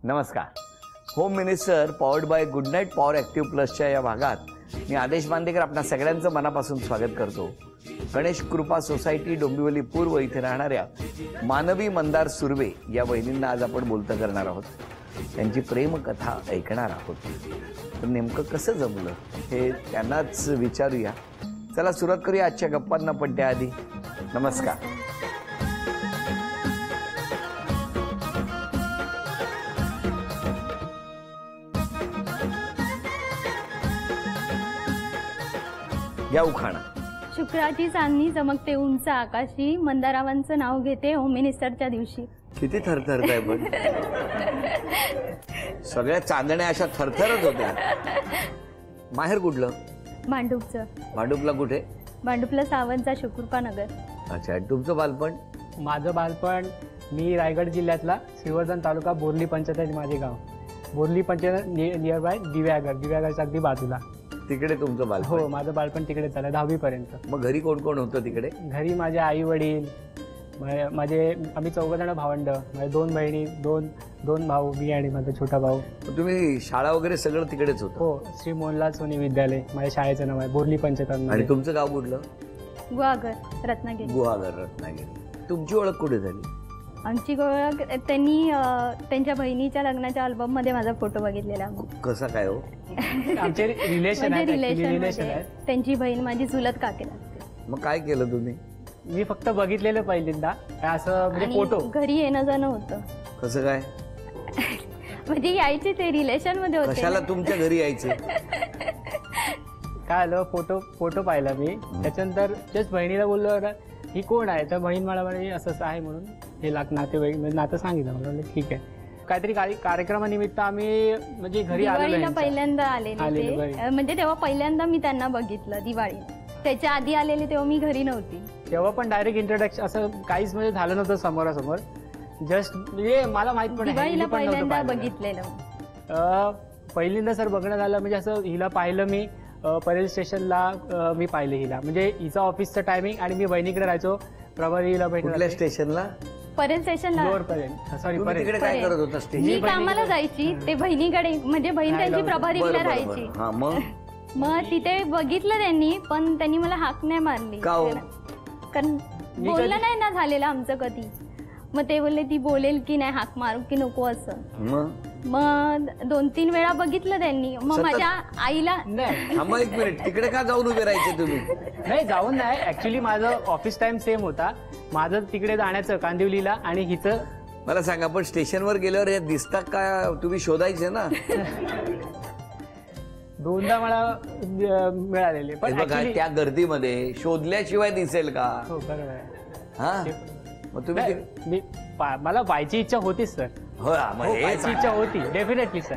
नमस्कार. Home minister powered by Good Knight power active प्लसच्या या भागात मी आदेश बांदेकर आपल्या सगळ्यांचं मनापासून स्वागत करतो. गणेश कृपा सोसायटी डोंबिवली पूर्व इथे राहणाऱ्या मानवी मंदार सुर्वे या बहिणींना आज आपण बोलतं करणार आहोत. त्यांची प्रेमकथा ऐकणार आहोत. तर नेमकं कसं जमलं हे त्यांनाच विचारूया. चला सुरुवात करूया आजच्या गप्पांना. पण त्याआधी नमस्कार. या उखाणा. शुक्राची चांदणी चमकते उंच आकाशी, मंदारावांचं नाव घेते होम मिनिस्टरच्या दिवशी. किती थरथरताय पण. सगळ्या चांदण्या अशा थरथरच होत्या. माहेर कुठलं? भांडूपचं. भांडूपला कुठे? भांडूपला सावंतचा शुकुरपा नगर. अच्छा. तुमचं बालपण? माझं बालपण मी रायगड जिल्ह्यातला श्रीवर्धन तालुका बोर्ली पंचायत माझे गाव. बोर्ली पंचायत नियर बाय दिव्यागडच्या अगदी बाजूला. तिकडे तुमचं बालपण? हो, माझं बालपण तिकडे झालं 10वी पर्यंत. मग घरी कोण कोण होतं तिकडे? घरी माझे आई वडील, आम्ही 4 जण भावंड, माझे 2 बहिणी, दोन भाऊ, मी आणि माझा छोटा भाऊ. तुम्ही शाळा वगैरे सगळं तिकडेच होतं? हो, श्री मोहनलाल सोनी विद्यालय माझ्या शाळेचं नाव आहे. बोर्ली पंचायत. आणि तुमचं गाव कुठलं? गुहागर, रत्नागिरी. गुहागर, रत्नागिरी. तुमची ओळख कुठे झाली? आमची ओळख त्यांनी त्यांच्या बहिणीच्या लग्नाच्या अल्बम मध्ये माझा फोटो बघितलेला. कसा काय हो? आमचे रिलेशन आहे. त्यांची बहीण माझी चुलत काकी लागते. मग काय केलं तुम्ही? मी फक्त बघितलेलं पहिल्यांदा असं, म्हणजे फोटो. घरी येणं जाणं होतं. कसं काय? म्हणजे यायचे ते रिलेशन मध्ये होते. कशाला तुमच्या घरी यायचे? काय आलं, फोटो पाहिला मी. त्याच्यानंतर जस्ट बहिणीला बोललो ही कोण आहे, तर बहीण मला म्हणे असं असं आहे म्हणून. हे नातेवाईक नातं सांगितलं. मला ठीक आहे. काहीतरी कार्यक्रमानिमित्त आम्ही म्हणजे घरी आलेलो. पहिल्यांदा आलेले म्हणजे तेव्हा पहिल्यांदा मी त्यांना बघितलं दिवाळी. त्याच्या आधी आलेले तेव्हा मी घरी नव्हती. तेव्हा पण डायरेक्ट इंट्रोडक्शन असं काहीच म्हणजे झालं नव्हतं समोरासमोर. जस्ट म्हणजे मला माहित पण पहिल्यांदा बघितलेलं. पहिल्यांदा सर बघणं झालं म्हणजे असं हिला पाहिलं मी परेल स्टेशनला. मी पाहिले हिला म्हणजे हिचा ऑफिसचं टायमिंग आणि मी बहिणीकडे राहायचो. प्रभारीला कुठल्या स्टेशनला? परेल स्टेशनला. सॉरी परेल. तिकडे काय करत होता? मी कामाला जायची, ते बहिणीकडे म्हणजे बहीण त्यांची प्रभारीला राहायची. मग तिथे बघितलं त्यांनी, पण त्यांनी मला हाक नाही मारली. कारण बोलणं नाही ना झालेलं आमचं कधी. मग ते बोलले ती बोलेल की नाही, हाक मारू की नको असं. मग 2-3 वेळा बघितलं त्यांनी. मग माझ्या आईला थांबा एक मिनिट, तिकडे का जाऊन उभे राहायचे तुम्ही? नाही, जाऊन नाही. ऍक्च्युली माझं ऑफिस टाइम सेम होता. माझं तिकडे जाण्याचं कांदिवलीला आणि हिचं. मला सांगा, पण स्टेशनवर गेल्यावर हे दिसतात का? तुम्ही शोधायचे ना. 2दा मला मिळालेले. पण त्या गर्दीमध्ये शोधल्याशिवाय दिसेल का? हो, बरोबर आहे. हा, मग तुम्ही मला व्हायची इच्छा होतीच सर. हो, व्हायची इच्छा होती डेफिनेटली सर.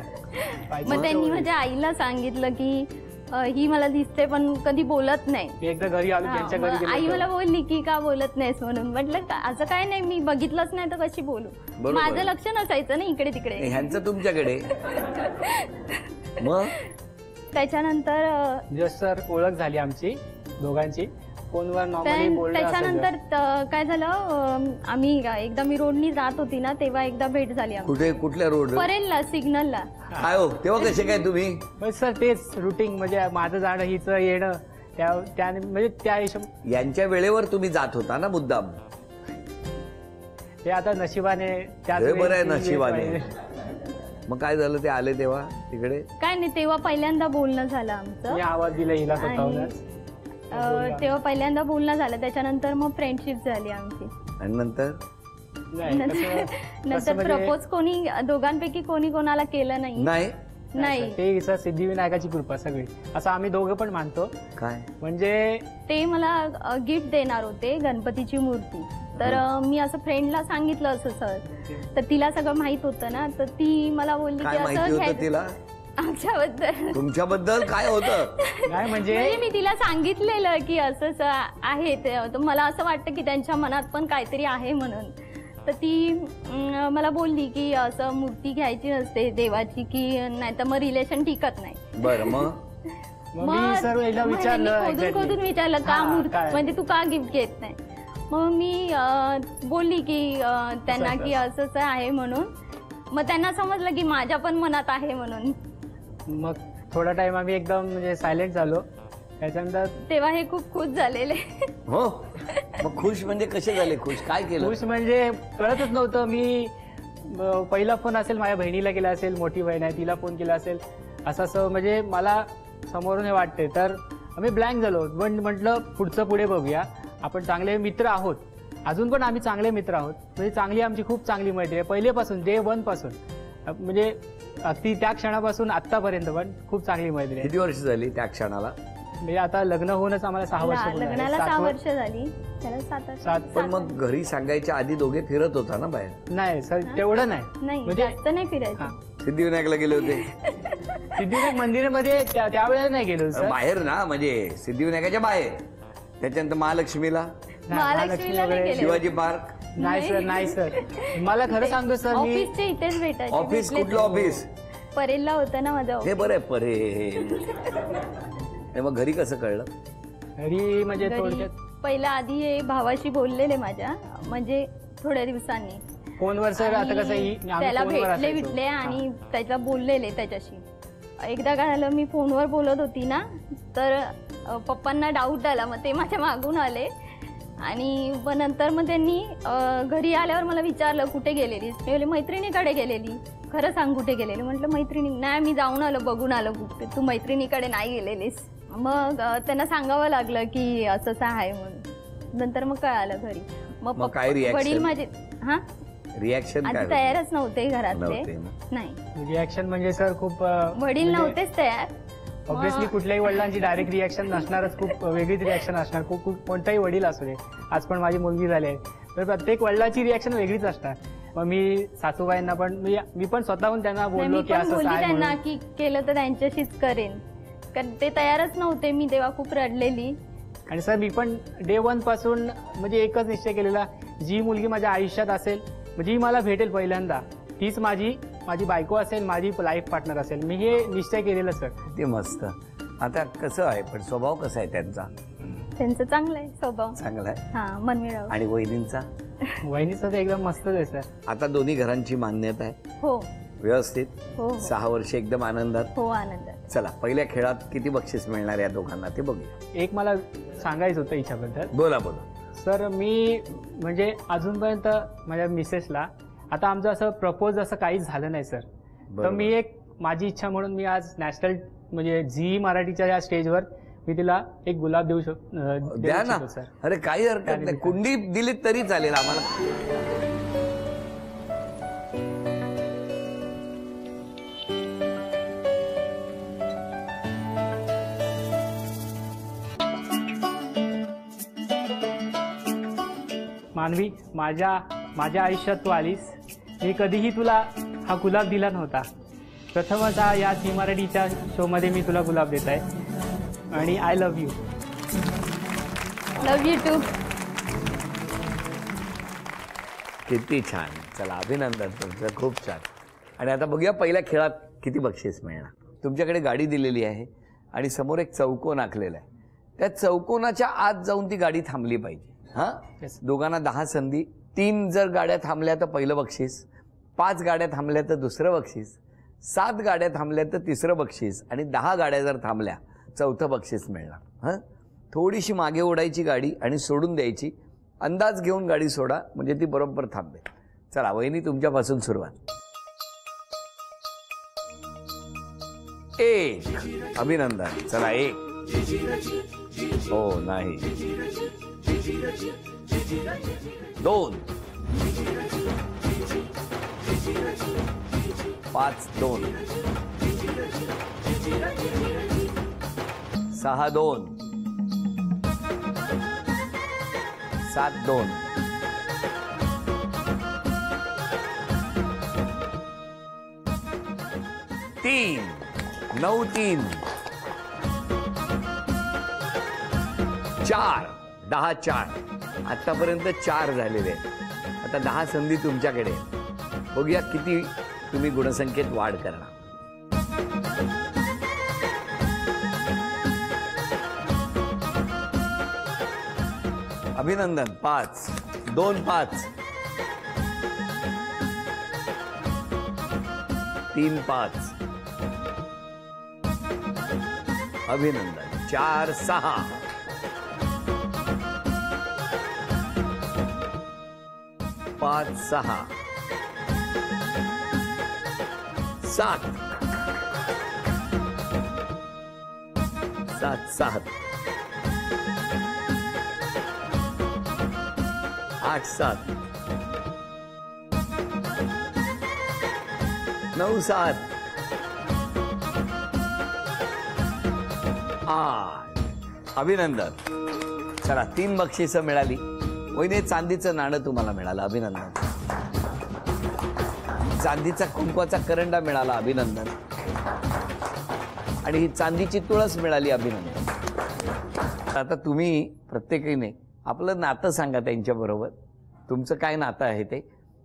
मग त्यांनी माझ्या आईला सांगितलं की ही मला दिसते पण कधी बोलत नाही. एकदा घरी आलो त्यांच्या घरी. आई मला बोलली की का बोलत नाहीस म्हणून. म्हटलं असं काय नाही, मी बघितलंच नाही तर कशी बोलू. माझं लक्ष नसायचं ना इकडे तिकडे. ह्यांचं तुमच्याकडे. मग त्याच्यानंतर जस्ट सर ओळख झाली आमची दोघांची फोनवर नॉर्मली बोलणं. त्याच्यानंतर काय झालं, आम्ही एकदा मी रोडनी जात होती ना, तेव्हा एकदा भेट झाली. कुठे? कुठल्या रोड? परेलला, सिग्नलला. काय हो, तेव्हा कसे काय तुम्ही? सर तेच रुटीन म्हणजे माझं जाणं हिचं येणं त्या म्हणजे त्या हिशोब. यांच्या वेळेवर तुम्ही जात होता ना मुद्दाम. ते आता नशिबाने बरं आहे, नशिबाने. मग काय झालं, ते आले तेव्हा तिकडे? काय नाही, तेव्हा पहिल्यांदा बोलणं झालं आमचं. मी आवाज दिला हिला स्वतःहूनच. तेव्हा पहिल्यांदा बोलणं झालं. त्याच्यानंतर मग फ्रेंडशिप झाली आमची. आणि नंतर प्रपोज कोणी दोघांपैकी कोणी कोणाला केलं नाही. ते सिद्धिविनायकाची कृपा सगळी असं आम्ही दोघं पण मानतो. काय म्हणजे ते मला गिफ्ट देणार होते, गणपतीची मूर्ती. तर मी असं फ्रेंडला सांगितलं असं सर, तर तिला सगळं माहित होतं ना, तर ती मला बोलली की असं तिला आमच्याबद्दल. तुमच्याबद्दल काय होतं? काय म्हणजे मी तिला सांगितलेलं की असंच आहे. तर मला असं वाटतं की त्यांच्या मनात पण काहीतरी आहे म्हणून. तर ती मला बोलली की असं मूर्ती घ्यायची नसते देवाची, की नाही तर मग रिलेशन टिकत नाही. बरं, मग खोदून विचारलं का मूर्ती, म्हणजे तू का गिफ्ट घेत नाही. मग मी बोलली की त्यांना की असंच आहे म्हणून. मग त्यांना समजलं की माझ्या पण मनात आहे म्हणून. मग थोडा टाइम आम्ही एकदम म्हणजे सायलेंट झालो. त्याच्यानंतर तेव्हा हे खूप खुश झालेले. हो, मग खुश म्हणजे कसे झाले? खुश काय केलं? खुश म्हणजे कळतच नव्हतं. मी पहिला फोन असेल माझ्या बहिणीला केला असेल, मोठी बहीण आहे तिला फोन केला असेल, असं म्हणजे मला समोरून हे वाटते. तर आम्ही ब्लँक झालो. पण म्हटलं पुढचं पुढे बघूया. आपण चांगले मित्र आहोत, अजून पण आम्ही चांगले मित्र आहोत. म्हणजे चांगली आमची खूप चांगली मैत्री आहे पहिलेपासून, डे 1 पासून. म्हणजे अगदी त्या क्षणापासून आतापर्यंत पण खूप चांगली मैत्री आहे. किती वर्ष झाली त्या क्षणाला? म्हणजे आता लग्न होऊनच आम्हाला 6 वर्ष पूर्ण झाली. लग्नाला 6 वर्ष झाली, त्याला 7. पण मग घरी सांगायच्या आधी दोघे फिरत होता ना बाहेर? नाही सर, तेवढं नाही. म्हणजे जास्त नाही फिरायचं. सिद्धिविनायकला गेले होते? सिद्धिविनायक मंदिरामध्ये त्यावेळेला नाही गेलो सर. बाहेर ना, म्हणजे सिद्धिविनायकाच्या बाहेर. त्याच्यानंतर महालक्ष्मीला, महालक्ष्मीला नाही गेले. शिवाजी पार्क? नाही सर, नाही सर. मला खरं सांगतो सर, मी ऑफिसच्या इथेच भेटायचे. ऑफिस कुठलं ऑफिस? परेलला होतं ना माझं. हे बरं आहे परेल. मग घरी कसं कळलं? घरी म्हणजे घरी थोडक्यात पहिला आधी हे भावाशी बोललेले माझ्या, म्हणजे थोड्या दिवसांनी फोनवर सर. आता कसं त्याला भेटले आणि त्याला बोललेले त्याच्याशी. एकदा काय झालं, मी फोनवर बोलत होती ना, तर पप्पांना डाऊट आला. मग ते माझ्या मागून आले आणि मग नंतर मग त्यांनी घरी आल्यावर मला विचारलं कुठे गेलेलीस. मी बोलले मैत्रिणीकडे गेलेली. खरं सांग कुठे गेलेली? म्हटलं मैत्रिणी. नाही, मी जाऊन आलो, बघून आलो. तू मैत्रिणीकडे नाही गेलेलीस. मग त्यांना सांगावं लागलं की असंच आहे म्हणून. नंतर मग कळालं घरी. मग काय रिॲक्शन? वडील माझे रिॲक्शन आधी तयारच नव्हते घरातले. नाही, रिॲक्शन म्हणजे सर खूप वडील नव्हतेच तयार. ऑब्व्हियसली कुठल्याही वडिलांची डायरेक्ट रिॲक्शन नसणारच, खूप वेगळीच रिॲक्शन असणार. कोणताही वडील असू दे. आज पण माझी मुलगी झाली आहे, तर प्रत्येक वडिलांची रिॲक्शन वेगळीच असणार. मग मी सासूबाईंना पण मी पण स्वतःहून त्यांना बोललो की असं आहे त्यांना की केलं तर त्यांच्याशीच करेन, कारण ते तयारच नव्हते. मी तेव्हा खूप रडलेली. आणि सर मी पण डे 1 पासून म्हणजे एकच निश्चय केलेला, जी मुलगी माझ्या आयुष्यात असेल, जी मला भेटेल पहिल्यांदा, तीच माझी बायको असेल, माझी लाईफ पार्टनर असेल. मी हे निश्चय केलेलं सर. ते मस्त. आता कसं आहे पण स्वभाव कसा आहे त्यांचा? त्यांचं चांगलं आहे स्वभाव. चांगला आहे. हा, मनमिळावू. आणि वहिनींचा? वहिनीचं तर एकदम मस्तच आहे सर. आता दोन्ही घरांची मान्यता आहे? हो, व्यवस्थित. हो. 6 वर्ष एकदम आनंदात? हो, आनंदात. चला, पहिल्या खेळात किती बक्षीस मिळणार या दोघांना ते बघूया. एक मला सांगायचं होतं हिच्याबद्दल. बोला. सर मी म्हणजे अजूनपर्यंत माझ्या मिसेसला, आता आमचं असं प्रपोज असं काहीच झालं नाही सर. तर मी एक माझी इच्छा म्हणून मी आज नॅशनल म्हणजे झी मराठीच्या या स्टेजवर मी तिला एक गुलाब देऊ शकतो. द्या ना सर. अरे काही हरकत नाही, कुंडी दिली तरी चालेल आम्हाला. मानवी, माझ्या आयुष्यात तू आलीस. मी कधीही तुला हा गुलाब दिला नव्हता. प्रथमच या झी मराठीच्या शोमध्ये मी तुला गुलाब देत आहे. आणि I love you. Love you too. किती छान. चला, अभिनंदन तुमचं, खूप छान. आणि आता बघूया पहिल्या खेळात किती बक्षीस मिळणार. तुमच्याकडे गाडी दिलेली आहे आणि समोर एक चौकोन आखलेला आहे. त्या चौकोनाच्या आत जाऊन ती गाडी थांबली पाहिजे. हां, दोघांना 10 संधी. 3 जर गाड्या थांबल्या तर पहिलं बक्षीस, 5 गाड्या थांबल्या तर दुसरं बक्षीस, 7 गाड्या थांबल्या तर तिसरं बक्षीस, आणि 10 गाड्या जर थांबल्या चौथं बक्षीस मिळणार. हां, थोडीशी मागे ओढायची गाडी आणि सोडून द्यायची. अंदाज घेऊन गाडी सोडा, म्हणजे ती बरोबर थांबेल. चला वहिनी, तुमच्यापासून सुरुवात. 1. अभिनंदन. चला 1. हो नाही. 2. 5. 2. 6. 2. 7. 2. 3. 9. 3. 4. 10. 4. आतापर्यंत 4 झालेले आहेत. आता 10 संधी तुमच्याकडे. बघूया किती तुम्ही गुणसंख्येत वाढ करणार. अभिनंदन. 5. 2. 5. 3 5 अभिनंदन. 4 6 5 6 7 7 7 8 7 9 7 8. अभिनंदन. चला 3 बक्षिसं मिळाली. वहिनी चांदीचं नाणं तुम्हाला मिळालं. अभिनंदन. चांदीचा कुंकवाचा करंडा मिळाला. अभिनंदन. आणि ही चांदीची तुळस मिळाली. अभिनंदन. आता तुम्ही प्रत्येकीने आपलं नातं सांगा त्यांच्याबरोबर. तुमचं काय नातं आहे ते,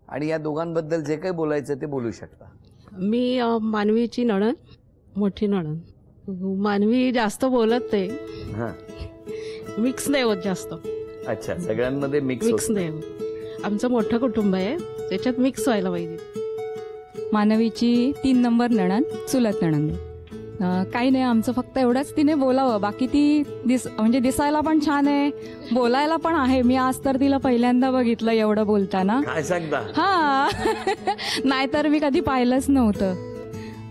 आणि या दोघांबद्दल जे काही बोलायचं ते बोलू शकता. मी मानवीची नणंद, मोठी नणंद. मानवी जास्त बोलत नाही, हां. मिक्स नाही होत जास्त. अच्छा, सगळ्यांमध्ये मिक्स नाही होत. आमचं मोठं कुटुंब आहे, त्याच्यात मिक्स व्हायला पाहिजे. मानवीची 3 नंबर नणंद, चुलत नणंद. काही नाही, आमचं फक्त एवढंच तिने बोलावं. बाकी ती म्हणजे दिसायला पण छान आहे, बोलायला पण आहे. मी आज तर तिला पहिल्यांदा बघितलं एवढं बोलताना. काय सांगता? हा नाहीतर मी कधी पाहिलंच नव्हतं.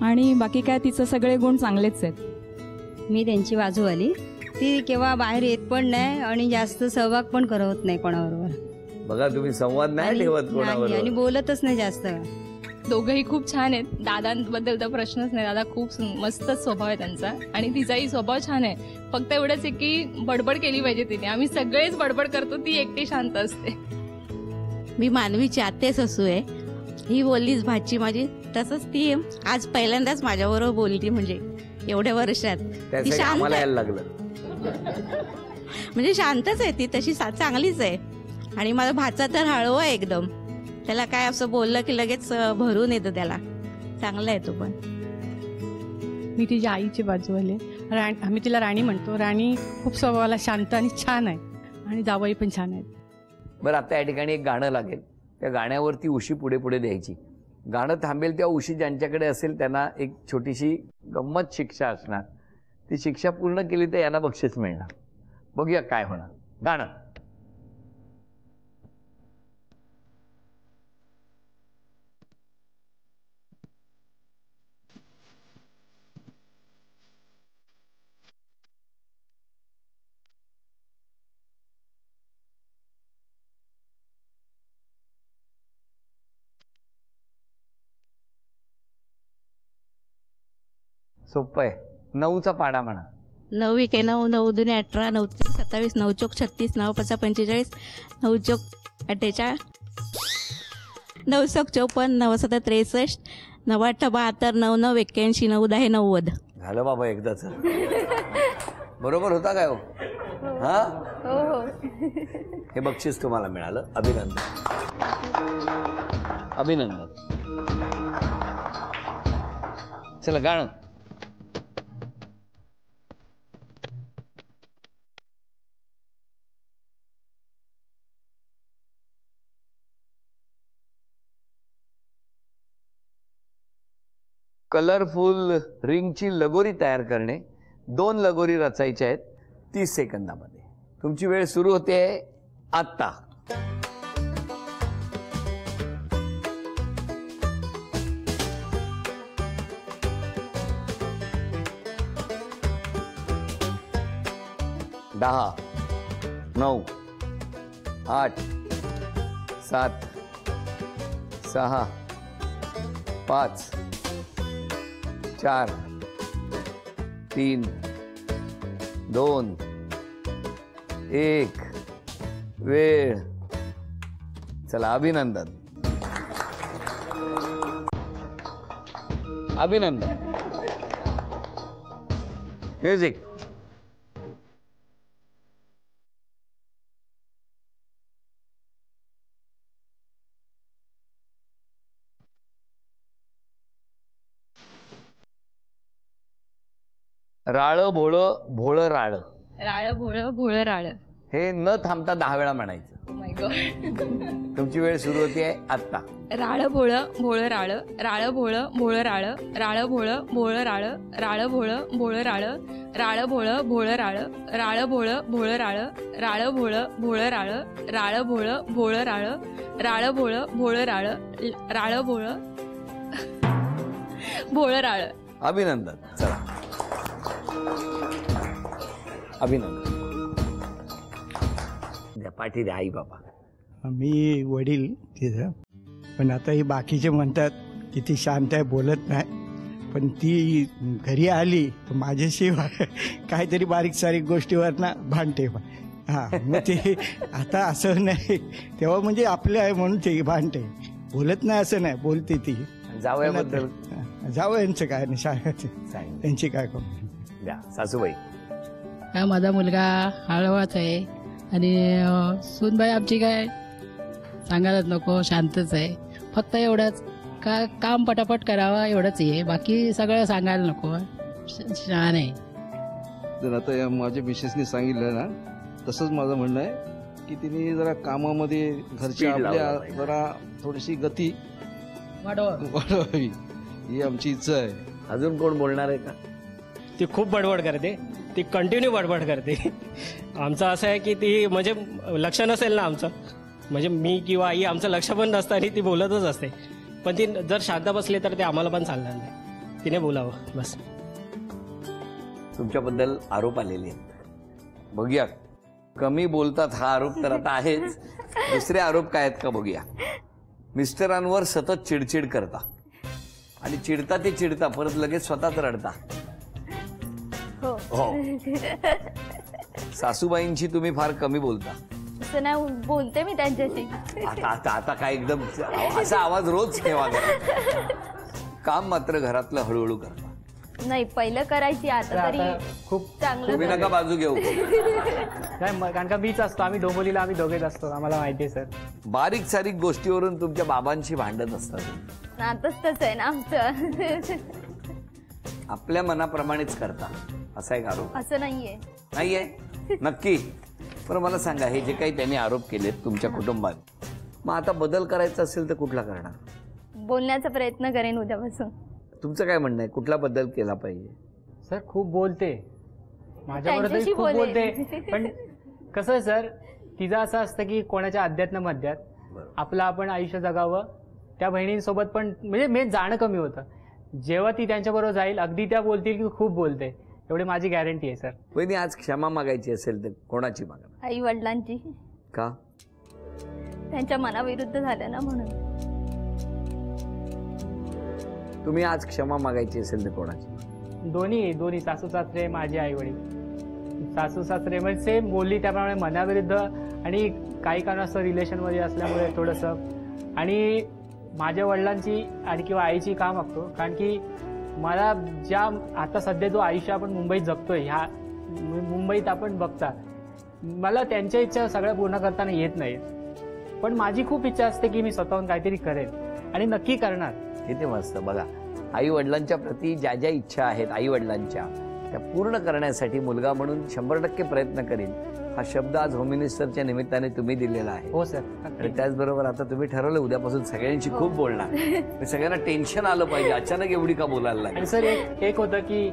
आणि बाकी काय, तिचं सगळे गुण चांगलेच आहेत. मी त्यांची बाजू आली. ती केव्हा बाहेर येत पण नाही आणि जास्त सहभाग पण करत नाही कोणाबरोबर. बघा, तुम्ही संवाद नाही ठेवत नाही, कोणाबरोबर. आणि बोलतच नाही जास्त. दोघंही खूप छान आहेत. दादांबद्दल तर प्रश्नच नाही. दादा खूप मस्तच स्वभाव आहे त्यांचा, आणि तिचाही स्वभाव छान आहे. फक्त एवढंच आहे की बडबड केली पाहिजे तिने. आम्ही सगळेच बडबड करतो, ती एकटी शांत असते. मी मानवीची आत्ते सासू आहे. ही बोललीच भाची माझी, तसंच ती आज पहिल्यांदाच माझ्याबरोबर बोलली. म्हणजे एवढ्या वर्षात ती शांत आम्हाला यायला लागलं. म्हणजे शांतच आहे ती, तशी चांगलीच आहे. आणि माझा भाचा तर हळवा आहे एकदम. त्याला काय असं बोललं की लगेच भरून येतं त्याला. चांगला आहे तो पण. मी तिच्या आईची बाजू आले. आम्ही तिला राणी म्हणतो. राणी खूप स्वभावाला शांत आणि छान आहे, आणि जावई पण छान आहेत. बरं, आता या ठिकाणी एक गाणं लागेल. त्या गाण्यावरती उशी पुढे पुढे द्यायची. गाणं थांबेल तेव्हा उशी ज्यांच्याकडे असेल त्यांना एक छोटीशी गंमत शिक्षा असणार. ती शिक्षा पूर्ण केली तर यांना बक्षीस मिळणार. बघूया काय होणार. गाणं. सोपं आहे. 9चा पाडा म्हणा. 9 × 9 9 × 2 = 18 9 × 27 9 × 36 9 × 5 = 45 9 × 48 9 × 54 9 × 7 = 63 9 × 8 = 72 9 × 9 = 81 9 × 10 = 90. झालं बाबा एकदाच. बरोबर होता काय हो? हा, हो. हे बक्षीस तुम्हाला मिळालं. अभिनंदन. अभिनंदन. चला गाणं. कलरफुल रिंगची लगोरी तयार करणे. 2 लगोरी रचायच्या आहेत 30 सेकंदामध्ये. तुमची वेळ सुरू होते आत्ता. दहा 9 8 7 6 5 4 3 2 1. वेळ. चला, अभिनंदन. अभिनंदन. म्युझिक. राळ भोळ भोळ राळ. राळ भोळ भोळ राळ. हे न थांबता 10 वेळा म्हणायचं. तुमची वेळ सुरू होतीये आता. राळ भोळं भोळं राळ, राळ भोळं भोळं राळ, राळ भोळं भोळं राळ, राळ भोळं भोळं राळ, राळ भोळं भोळं राळ, राळ भोळं भोळं राळ, राळ भोळं भोळं राळ, राळ भोळं भोळं राळ, राळ भोळं भोळं राळ, राळ भोळं भोळं राळ. अभिनंदन. चला अभिनंदन. द्या पाठी द्या आई बाबा. मी वडील तिथं, पण आता ही बाकीचे म्हणतात की ती शांत आहे, बोलत नाही. पण ती घरी आली तर माझ्याशी काहीतरी बारीक सारीक गोष्टीवर ना भांडते. हां, मग ते आता असं नाही, तेव्हा म्हणजे आपले आहे म्हणून ते भांडते. बोलत नाही असं नाही, बोलते ती. जावयाबद्दल जावयांचं काय नाही, त्यांची काय करू द्या. सासूबाई. हा माझा मुलगा हळवाच आहे आणि सूनबाई आमची काय सांगायलाच नको, शांतच आहे. फक्त एवढंच का काम पटापट करावा एवढंच आहे, बाकी सगळं सांगायला नको. छान आहे. तर आता माझ्या मिसेसनी सांगितलं ना, तसंच माझं म्हणणं आहे की तिने जरा कामामध्ये घरच्या आपल्या जरा थोडीशी गती वाढवावी, ही आमची इच्छा आहे. अजून कोण बोलणार आहे का? ती खूप बडबड करते, ती कंटिन्यू बडबड करते. आमचं असं आहे की ती म्हणजे लक्ष नसेल ना आमचं, म्हणजे मी किंवा आई आमचं लक्ष पण नसतं आणि ती बोलतच असते. पण ती जर शांत बसली तर ते आम्हाला पण चालणार नाही, तिने बोलावं बस. तुमच्याबद्दल आरोप आलेले आहेत, बघूया. कमी बोलतात हा आरोप तर आता आहेच. दुसरे आरोप काय आहेत का बघूया. मिस्टरांवर सतत चिडचिड करता आणि चिडता ते चिडता परत लगेच स्वतःच रडता. हो. सासूबाईंची तुम्ही फार कमी बोलता. असं नाही, बोलते मी त्यांच्याशी. आता काय एकदम असा आवाज रोज ठेवा. काम मात्र घरातलं हळूहळू करता. नाही, पहिलं करायची, आता तरी खूप चांगलं. तुम्ही नका बाजू घेऊ. नाही, कारण का मीच असतो, आम्ही डोंबिवलीला आम्ही दोघेच असतो, आम्हाला माहिती आहे सर. बारीक सारीक गोष्टीवरून तुमच्या बाबांशी भांडत असतात. नातच तसं आहे ना आमचं. आपल्या मनाप्रमाणेच करता असा एक आरोप. असं नाहीये. नक्की. बरं मला सांगा, हे जे काही त्यांनी आरोप केलेत तुमच्या कुटुंबात, मग आता बदल करायचा असेल तर कुठला करणार? बोलण्याचा प्रयत्न करेन उद्यापासून. तुमचं काय म्हणणं आहे, कुठला बदल केला पाहिजे? सर खूप बोलते, माझ्याबरोबर खूप बोलते. पण कसं आहे सर, तिचं असं असतं की कोणाच्या अध्यात्मात आपलं आपण आयुष्य जगावं. त्या बहिणींसोबत पण म्हणजे मी जाणं कमी होतं. जेव्हा ती त्यांच्याबरोबर जाईल अगदी त्या बोलतील की खूप बोलते, एवढी माझी गॅरंटी आहे सर. वहिनी, आज क्षमा मागायची असेल तर कोणाची मागणार? आई वडिलांची. का? त्यांच्या मनाविरुद्ध झालं ना म्हणून. तुम्ही आज क्षमा मागायची असेल तर कोणाची? दोन्ही सासू सासरे, माझे आई वडील. सासू सासरे म्हणजे सेम बोलली त्याप्रमाणे मनाविरुद्ध, आणि काही कारणास्तव रिलेशनमध्ये असल्यामुळे थोडंसं, आणि माझ्या वडिलांची आणि किंवा आईची का मागतो, कारण की मला ज्या आता सध्या जो आयुष्य आपण मुंबईत जगतोय, ह्या मुंबईत आपण बघता, मला त्यांच्या इच्छा सगळ्या पूर्ण करताना येत नाहीत. पण माझी खूप इच्छा असते की मी स्वतःहून काहीतरी करेन आणि नक्की करणार. किती मस्त. बघा, आई वडिलांच्या प्रती ज्या ज्या इच्छा आहेत आई वडिलांच्या, त्या पूर्ण करण्यासाठी मुलगा म्हणून 100% प्रयत्न करेन, हा शब्द आज होम मिनिस्टरच्या निमित्ताने तुम्ही दिलेला आहे. हो सर. आणि त्याचबरोबर आता तुम्ही ठरवलं उद्यापासून सगळ्यांशी खूप बोलणार. सगळ्यांना टेन्शन आलं पाहिजे, अचानक एवढी का बोलायला लागली. आणि सर एक होतं की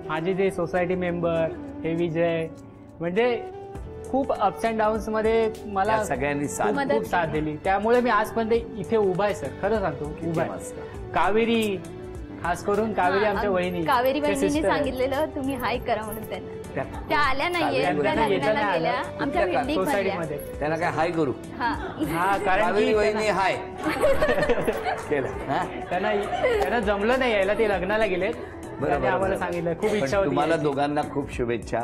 माझे जे सोसायटी मेंबर, हे विजय, म्हणजे खूप अप्स अँड डाऊन्स मध्ये मला सगळ्यांनी खूप साथ दिली. त्यामुळे मी आजपर्यंत इथे उभा आहे सर, खरं सांगतो उभा आहे. कावेरी, खास करून कावेरी आमच्या वहिनी, कावेरी वहिनीने सांगितलेलं तुम्ही हाय करा म्हणून. त्यांना त्या आल्या नाहीये, लग्नाला गेल्या आमच्या सोसायटीमध्ये. त्यांना काय हाय करू? हा, कारण कावेरी वहिनी हाय केलं. त्यांना जमलं नाही यायला, ते लग्नाला गेलेत. आम्हाला सांगितलं, खूप इच्छा होती. तुम्हाला दोघांना खूप शुभेच्छा.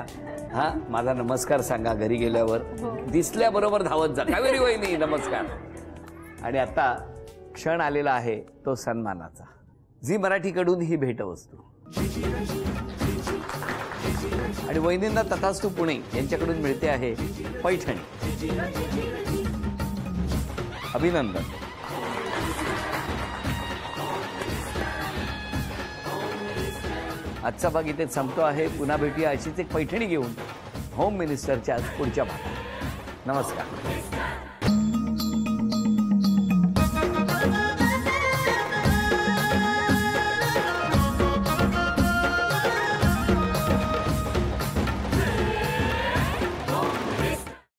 हा, माझा नमस्कार सांगा घरी गेल्यावर, दिसल्याबरोबर धावत जा, कावेरी वहिनी नमस्कार. आणि आता क्षण आलेला आहे तो सन्मानाचा. झी मराठीकडून ही भेटवस्तू, आणि वहिनींना तथास्तु पुणे यांच्याकडून मिळते आहे पैठणी. अभिनंदन. आजचा भाग इथे संपतो आहे. पुन्हा भेटूया अशीच एक पैठणी घेऊन होम मिनिस्टरच्या पुढच्या भागात. नमस्कार.